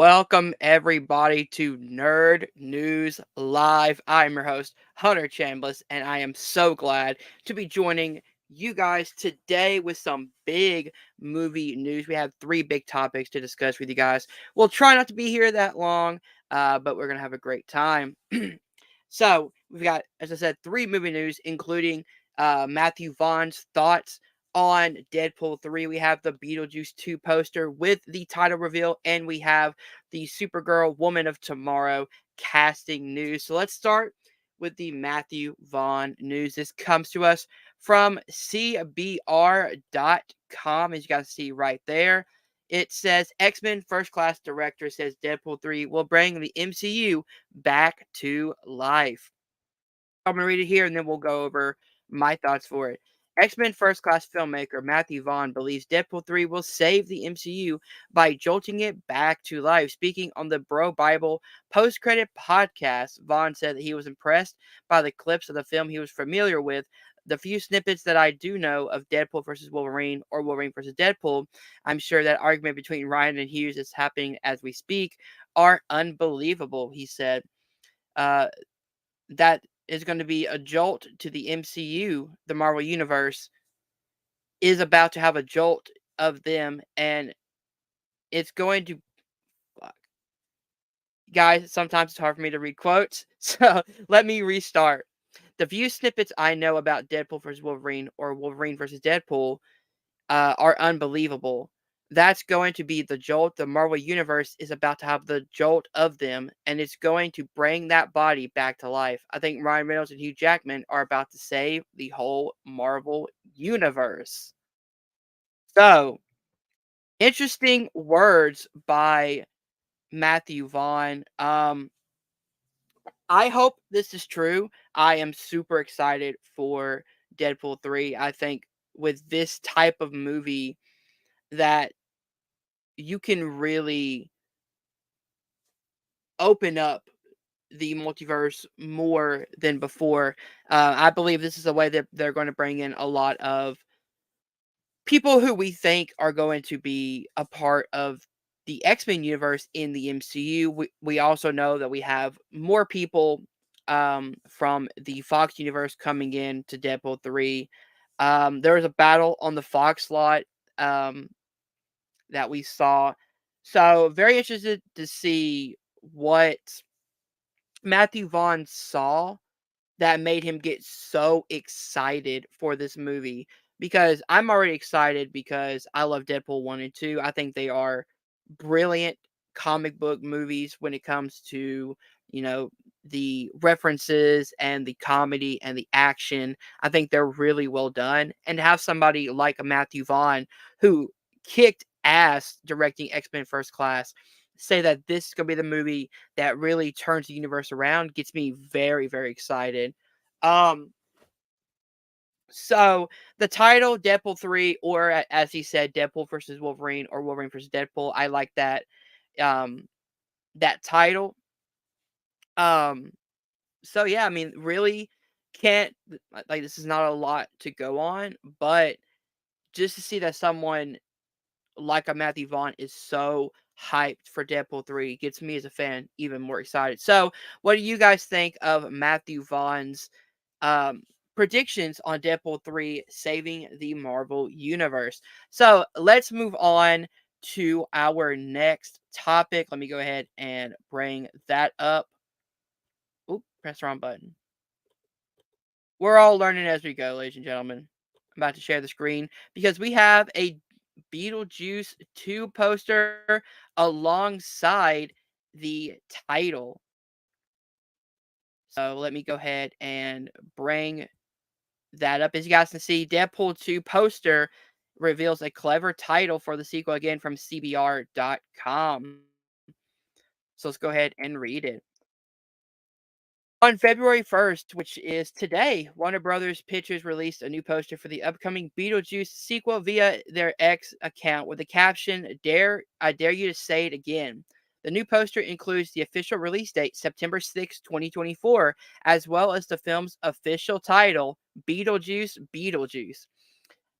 Welcome everybody to Nerd News Live. I'm your host, Hunter Chambliss, and I am so glad to be joining you guys today with some big movie news. We have three big topics to discuss with you guys. We'll try not to be here that long, but we're going to have a great time. So, we've got, as I said, three movie news, including Matthew Vaughn's thoughts on Deadpool 3. We have the Beetlejuice 2 poster with the title reveal, and we have the Supergirl Woman of Tomorrow casting news. So let's start with the Matthew Vaughn news. This comes to us from CBR.com, as you guys see right there. It says X-Men First Class Director says Deadpool 3 will bring the MCU back to life. I'm going to read it here and then we'll go over my thoughts for it. X-Men First Class filmmaker Matthew Vaughn believes Deadpool 3 will save the MCU by jolting it back to life. Speaking on the Bro Bible post-credit podcast, Vaughn said that he was impressed by the clips of the film he was familiar with. The few snippets that I do know of Deadpool versus Wolverine or Wolverine versus Deadpool, I'm sure that argument between Ryan and Hughes is happening as we speak, are unbelievable, he said. That is going to be a jolt to the MCU. The Marvel Universe is about to have a jolt of them, and it's going to. Fuck. Guys, sometimes it's hard for me to read quotes, so let me restart. The few snippets I know about Deadpool versus Wolverine or Wolverine versus Deadpool are unbelievable. That's going to be the jolt. The Marvel Universe is about to have the jolt of them, and it's going to bring that body back to life. I think Ryan Reynolds and Hugh Jackman are about to save the whole Marvel Universe. So, interesting words by Matthew Vaughn. I hope this is true. I am super excited for Deadpool 3. I think with this type of movie that you can really open up the multiverse more than before. I believe this is a way that they're going to bring in a lot of people who we think are going to be a part of the X-Men universe in the MCU. We also know that we have more people from the Fox universe coming in to Deadpool 3. There was a battle on the Fox lot that we saw. So, very interested to see what Matthew Vaughn saw that made him get so excited for this movie, because I'm already excited because I love Deadpool 1 and 2. I think they are brilliant comic book movies when it comes to, the references and the comedy and the action. I think they're really well done. And to have somebody like a Matthew Vaughn who kicked ass directing X-Men First Class say that this is going to be the movie that really turns the universe around gets me very, very excited. Um, so the title Deadpool 3, or as he said, Deadpool versus Wolverine or Wolverine versus Deadpool, I like um that title. Um, so yeah, I mean, really can't like this is not a lot to go on, but just to see that someone like a Matthew Vaughn is so hyped for Deadpool 3 gets me as a fan even more excited. So, what do you guys think of Matthew Vaughn's um, predictions on Deadpool 3 saving the Marvel Universe? So, let's move on to our next topic. Let me go ahead and bring that up. Oop, press the wrong button. We're all learning as we go, ladies and gentlemen. I'm about to share the screen because we have a Beetlejuice 2 poster alongside the title. So let me go ahead and bring that up. As you guys can see, Deadpool 2 poster reveals a clever title for the sequel, again from CBR.com. So let's go ahead and read it. On February 1st, which is today, Warner Brothers Pictures released a new poster for the upcoming Beetlejuice sequel via their X account with the caption, I dare you to say it again. The new poster includes the official release date, September 6, 2024, as well as the film's official title, Beetlejuice, Beetlejuice.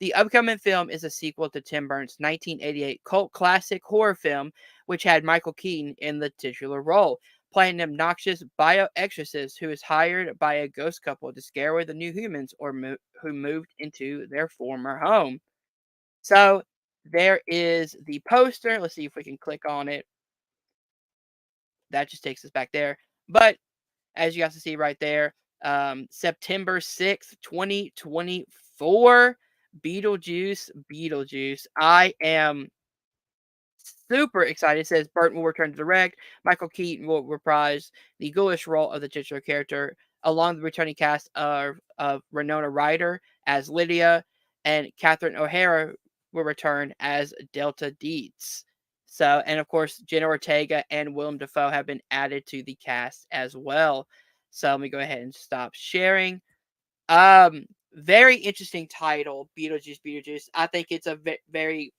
The upcoming film is a sequel to Tim Burton's 1988 cult classic horror film, which had Michael Keaton in the titular role, playing an obnoxious bioexorcist who is hired by a ghost couple to scare away the new humans who moved into their former home. So there is the poster. Let's see if we can click on it. That just takes us back there. But as you guys can see right there, September 6th, 2024, Beetlejuice. I am super excited. It says Burton will return to direct. Michael Keaton will reprise the ghoulish role of the titular character, along with the returning cast of Winona Ryder as Lydia, and Catherine O'Hara will return as Delta Deeds. So, and of course, Jenna Ortega and Willem Dafoe have been added to the cast as well. So let me go ahead and stop sharing. Very interesting title, Beetlejuice. I think it's a very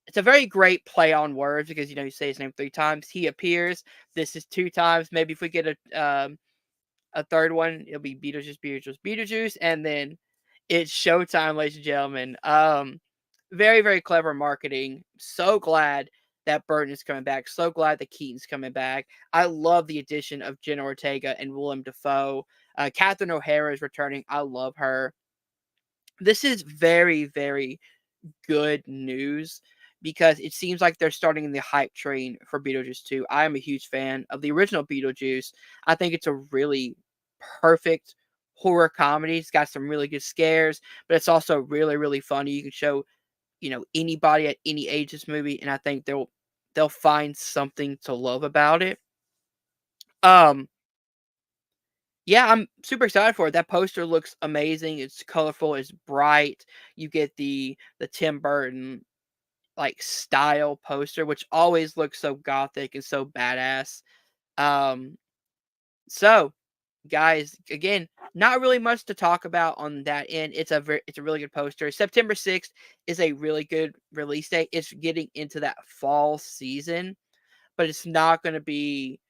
it's a very great play on words because you say his name three times. He appears. This is two times. Maybe if we get a third one, it'll be Beetlejuice, and then it's showtime, ladies and gentlemen. Very very clever marketing. So glad that Burton is coming back. So glad that Keaton's coming back. I love the addition of Jenna Ortega and Willem Dafoe. Catherine O'Hara is returning. I love her. This is very very good news because it seems like they're starting the hype train for Beetlejuice 2. I am a huge fan of the original Beetlejuice. I think it's a really perfect horror comedy. It's got some really good scares, but it's also really, really funny. You can show, anybody at any age this movie, and I think they'll find something to love about it. Um, yeah, I'm super excited for it. That poster looks amazing. It's colorful, it's bright. You get the Tim Burton style poster, which always looks so gothic and so badass. Um, so guys, again, not really much to talk about on that end. It's a really good poster. September 6th is a really good release date. It's getting into that fall season, but it's not going to be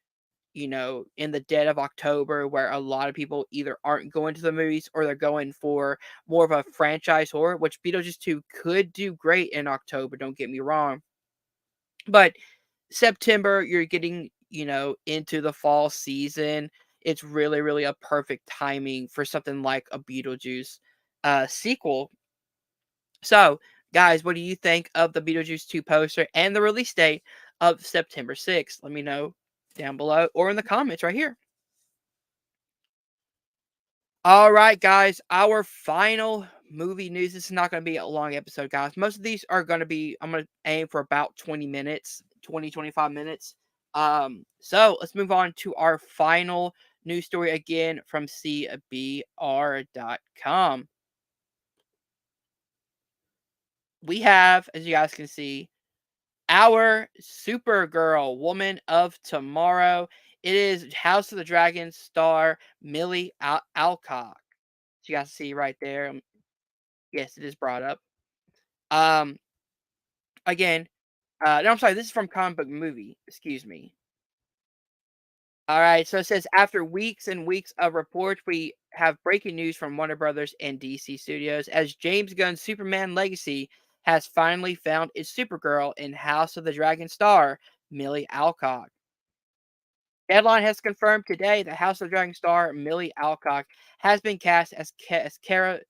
in the dead of October where a lot of people either aren't going to the movies or they're going for more of a franchise horror, which Beetlejuice 2 could do great in October, don't get me wrong. But September, you're getting, into the fall season. It's really, really a perfect timing for something like a Beetlejuice sequel. So, guys, what do you think of the Beetlejuice 2 poster and the release date of September 6th? Let me know down below or in the comments right here. All right, guys, our final movie news. This is not going to be a long episode, guys. Most of these are going to be, I'm going to aim for about 20 minutes, 25 minutes. So let's move on to our final news story again from CBR.com. We have, as you guys can see, our Supergirl, Woman of Tomorrow. It is House of the Dragon star Millie Alcock. So you guys see right there. Yes, it is brought up. Um, again, no, I'm sorry. This is from Comic Book Movie. Excuse me. All right. So it says after weeks and weeks of reports, we have breaking news from Warner Brothers and DC Studios as James Gunn's Superman Legacy has finally found its Supergirl in House of the Dragon star Millie Alcock. Deadline has confirmed today that House of the Dragon star Millie Alcock has been cast as Kara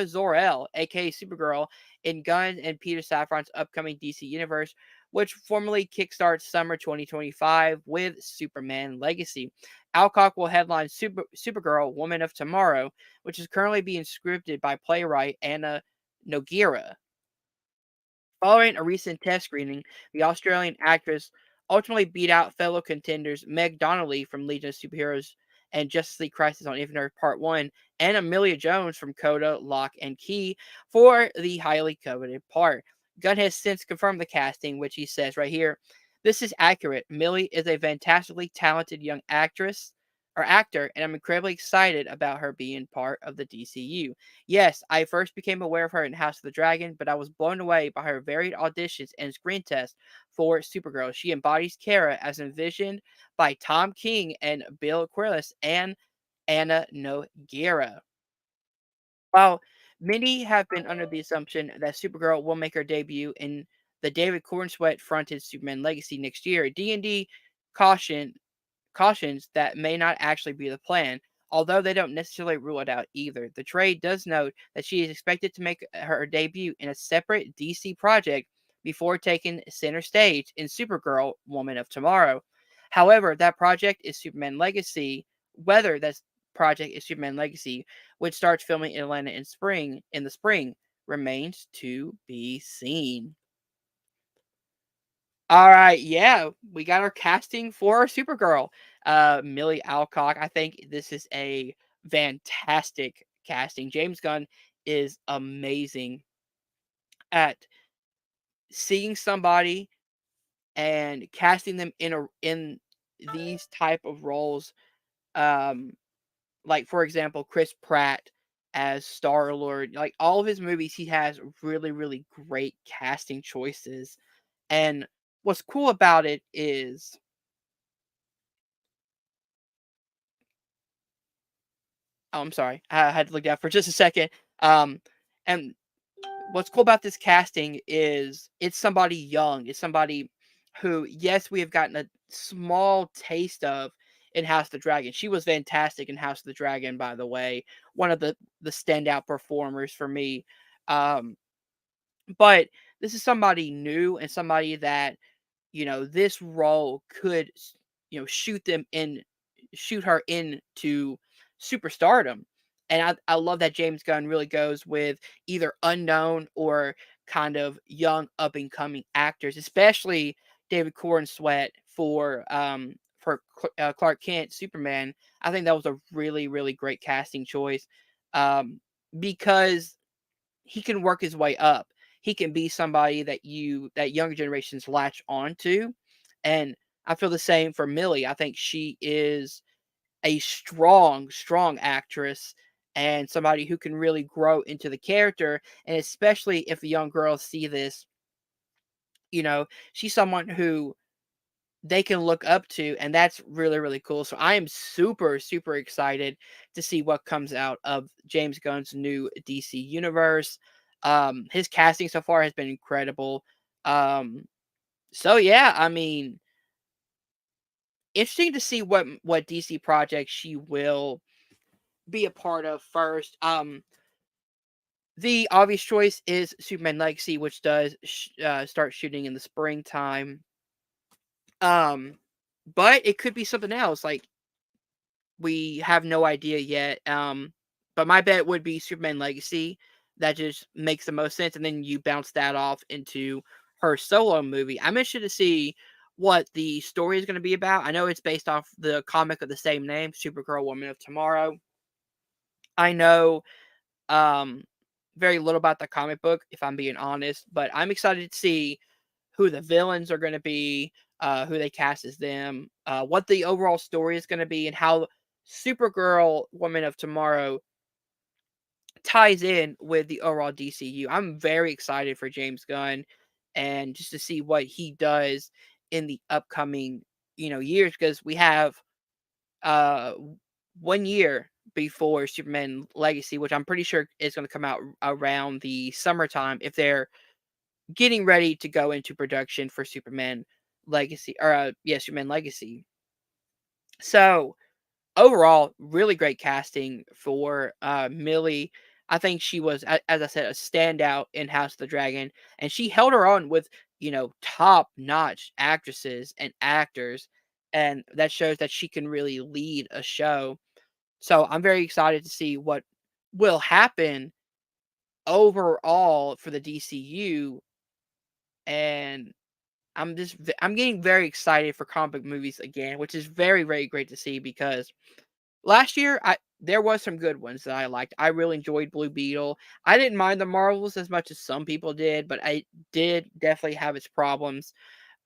Zor-El, aka Supergirl, in Gunn and Peter Safran's upcoming DC universe, which formally kickstarts summer 2025 with Superman Legacy. Alcock will headline Supergirl, Woman of Tomorrow, which is currently being scripted by playwright Anna Nogueira. Following a recent test screening, the Australian actress ultimately beat out fellow contenders Meg Donnelly from Legion of Superheroes and Justice League Crisis on Infinite Earth Part 1 and Amelia Jones from Coda, Lock, and Key for the highly coveted part. Gunn has since confirmed the casting, which he says right here, "This is accurate. Millie is a fantastically talented young actress or actor, and I'm incredibly excited about her being part of the DCU. Yes, I first became aware of her in House of the Dragon, but I was blown away by her varied auditions and screen tests for Supergirl. She embodies Kara as envisioned by Tom King and Bill Quirlis and Anna Nogueira." While Many have been under the assumption that Supergirl will make her debut in the David Cornsweet fronted Superman Legacy next year. D&D caution cautions that may not actually be the plan, although they don't necessarily rule it out either. The trade does note that she is expected to make her debut in a separate DC project before taking center stage in Supergirl Woman of Tomorrow. However, that project is Superman Legacy. Whether that project is Superman Legacy, which starts filming in Atlanta in the spring, remains to be seen. All right, yeah, we got our casting for Supergirl. Millie Alcock. I think this is a fantastic casting. James Gunn is amazing at seeing somebody and casting them in these type of roles. Um, like for example, Chris Pratt as Star Lord. Like all of his movies, he has really, really great casting choices. And what's cool about it is oh, I'm sorry. I had to look down for just a second. And what's cool about this casting is it's somebody young. It's somebody who, yes, we have gotten a small taste of in House of the Dragon. She was fantastic in House of the Dragon, by the way. One of the standout performers for me. Um, but this is somebody new and somebody that this role could, shoot her into superstardom. And I love that James Gunn really goes with either unknown or kind of young up and coming actors, especially David Cornsweet for Clark Kent Superman. I think that was a really really great casting choice, because he can work his way up. He can be somebody that younger generations latch on to. And I feel the same for Millie. I think she is a strong, strong actress and somebody who can really grow into the character. And especially if the young girls see this, she's someone who they can look up to, and that's really really cool. So I am super super excited to see what comes out of James Gunn's new DC universe. His casting so far has been incredible. um so yeah, I mean, interesting to see what DC project she will be a part of first. The obvious choice is Superman Legacy, which does start shooting in the springtime. um but it could be something else. Like, we have no idea yet. But my bet would be Superman Legacy. That just makes the most sense. And then you bounce that off into her solo movie. I'm interested to see what the story is going to be about. I know it's based off the comic of the same name, Supergirl Woman of Tomorrow. I know um, very little about the comic book, if I'm being honest, but I'm excited to see who the villains are going to be, who they cast as them, what the overall story is going to be, and how Supergirl Woman of Tomorrow ties in with the overall DCU. I'm very excited for James Gunn and just to see what he does in the upcoming, years, because we have uh 1 year before Superman Legacy, which I'm pretty sure is going to come out around the summertime if they're getting ready to go into production for Superman Legacy, or Superman Legacy. So overall, really great casting for Millie. I think she was, as I said, a standout in House of the Dragon, and she held her own with top notch actresses and actors, and that shows that she can really lead a show. So I'm very excited to see what will happen overall for the DCU, and I'm getting very excited for comic movies again, which is very very great to see because last year I there was some good ones that I liked. I really enjoyed Blue Beetle. I didn't mind the Marvels as much as some people did, but I did definitely have its problems.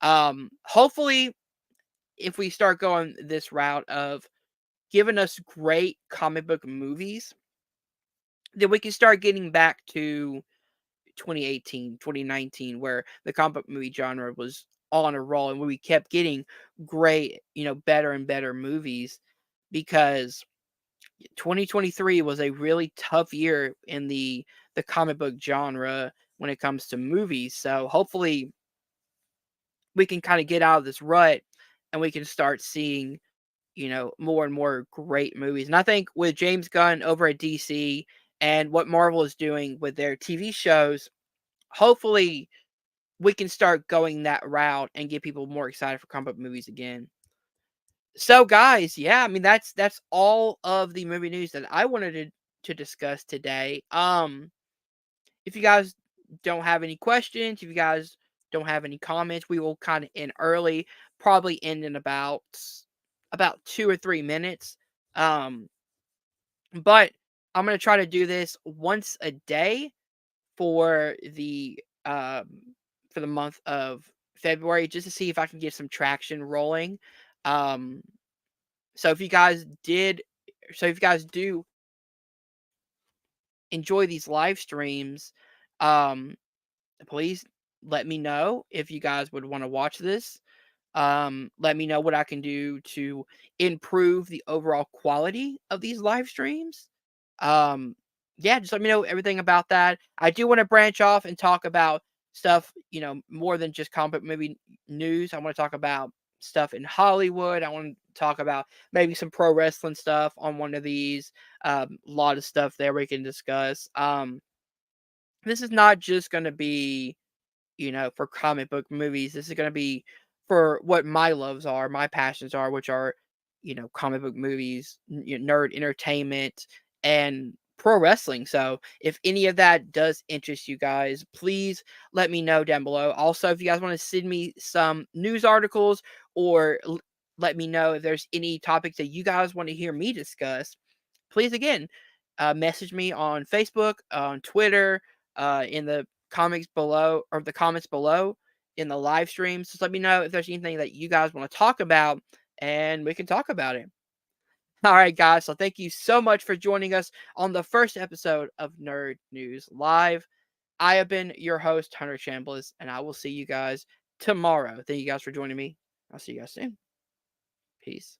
Hopefully if we start going this route of giving us great comic book movies, then we can start getting back to 2018, 2019, where the comic book movie genre was on a roll and we kept getting great, better and better movies, because 2023 was a really tough year in the the comic book genre when it comes to movies. So hopefully we can kind of get out of this rut and we can start seeing, more and more great movies. And I think with James Gunn over at DC and what Marvel is doing with their TV shows, hopefully we can start going that route and get people more excited for comic book movies again. So guys, yeah, I mean that's all of the movie news that I wanted to discuss today. If you guys don't have any questions, if you guys don't have any comments, we will kind of end early, probably end in about 2 or 3 minutes. Um, but I'm gonna try to do this once a day for um the month of February, just to see if I can get some traction rolling. Um, so if you guys do enjoy these live streams, um, please let me know if you guys would want to watch this. Let me know what I can do to improve the overall quality of these live streams. Um, yeah, just let me know everything about that. I do want to branch off and talk about stuff, more than just comic movie news. I want to talk about stuff in Hollywood. I want to talk about maybe some pro wrestling stuff on one of these. A lot of stuff there we can discuss. This is not just going to be, for comic book movies. This is going to be for what my loves are, my passions are, which are, comic book movies, nerd entertainment, and pro wrestling. So if any of that does interest you guys, please let me know down below. Also, if you guys want to send me some news articles or let me know if there's any topics that you guys want to hear me discuss, please again message me on Facebook, on Twitter, in the comments below in the live streams. Just let me know if there's anything that you guys want to talk about, and we can talk about it. All right, guys. So thank you so much for joining us on the first episode of Nerd News Live. I have been your host, Hunter Chambliss, and I will see you guys tomorrow. Thank you guys for joining me. I'll see you guys soon. Peace.